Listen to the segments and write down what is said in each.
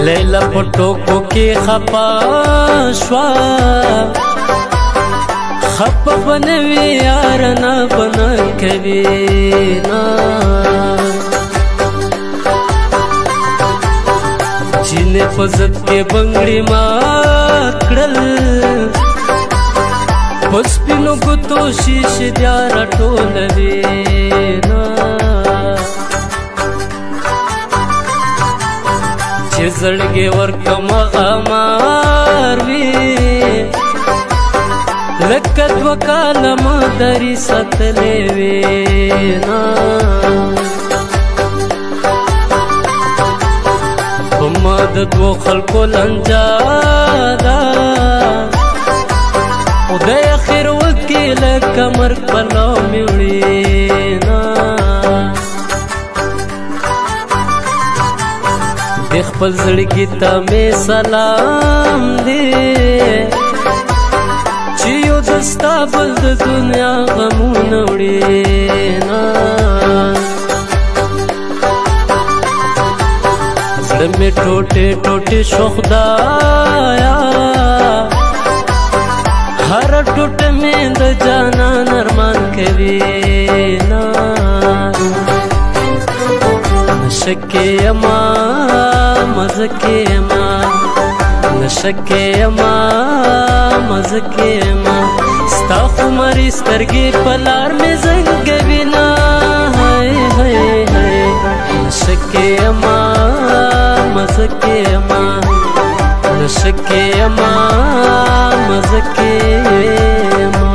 لیلا پټوکو کې خپا شوا خپا بنوي یار نه بن کوي نا چینه پزت کې بنگړي مات کړل پس پینو ګوتو شیش دیا راټولوي نا چې زړګي ورکم غمار وي لکه دوه کاله ما درې ساتلې وي نا په ما د دوو خلکو لنجا ده خدای خیر وکړي لکه مرګ پلو مې وړي نا د خپل زړګي ته مې سلام دی چې یو دستا بل د دنیا غمونه وړي نا زړه مې ټوټې ټوټې شو خدایا هر ټوټه مې د جانان ارمان کوي نا نشکې اما مزکې اما نشکې اما مزکې اما ستا خمرې سترګې په لار مې زنګوي نا هی هی هی نشکې اما مزکې اما نشکې اما مزکې اما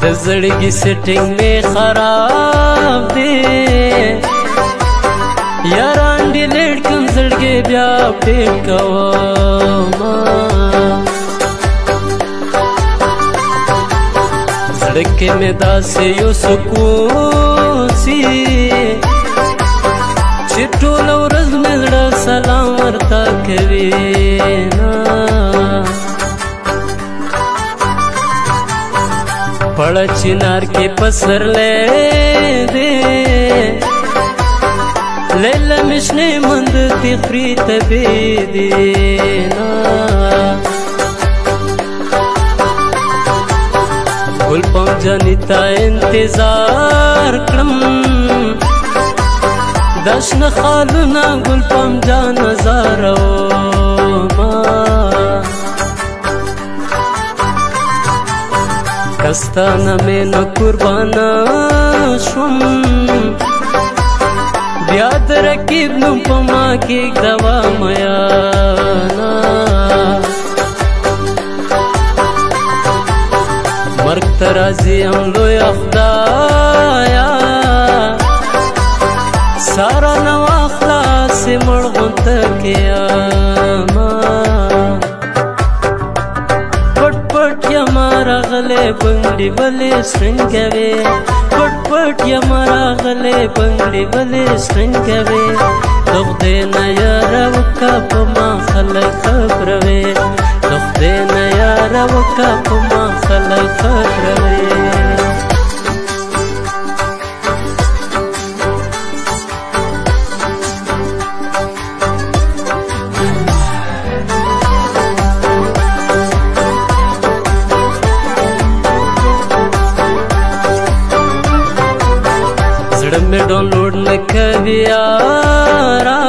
د زړګي سیټینګ مې خراب دی یاران ډیلیټ کوم زړګي بیا اپډیټ کوما زړګي مې داسې یو سکون سي چې ټول ورځ مې زړه سلام ورته کوي نا پړ چنار کې پسر لې دې لیلا مشنه مند تخری تبې دې نا ګل پم جنتا انتظار کړم دشن خالونه ګل پم جان نظارو ما کستانه مې نه قربانا شوم بیا د رقیب نوم په ما کې دوا میانا مرګ ته راځي ام لویه خدایا سارا نوا خلاصې مړ غونته کې یاما راغلې بنگړي ولې څنګه پټ پټ یم راغلې بنگړي ولې څنګه دغ دې نه یار وکا په ما خلک خبروي دغ دې نه یار وکا په ما خلک خبروي میں ڈاؤنلوڈ نہ کوي یارا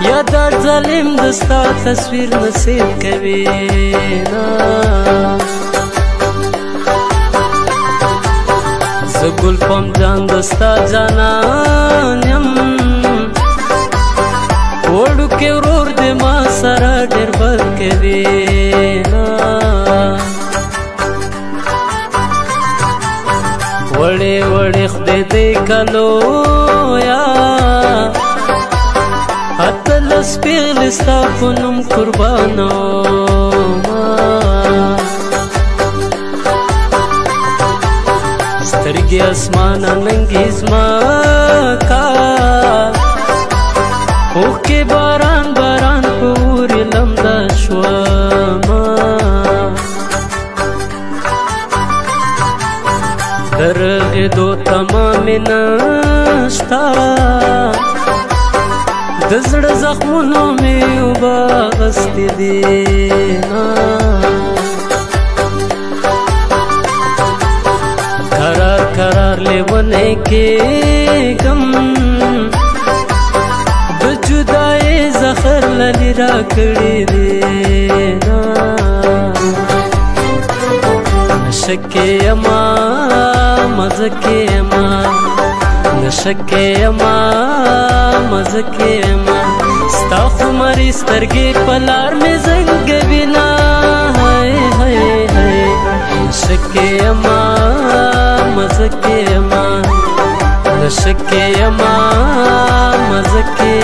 یا دا ظالم دستا تصویر نصیب کوي نا زګل پم جان دستا جانان یم وړو کې ورور دې ما سره ډېر بد کوي نا وړې وړې خدای دې کلو یا اتلس پیغل ستا په نوم قربانو دی اسمان ننګیز ما کا اوکې باران باران پورې لمده شوما درغېدو تمام نشتا د زړه زخمونو مې اوبه اغستې دينا قرار قرار لیونی کېږم د جدایۍ زخر للې راکړې دينا نشه کې یما مزه کې یما نشه کې یما مزه کې یما ستا خمرې سترګې په لار مې زنګوینه هی هی هی نشه کې یما مزه کې یما نشه کې یما مزه کې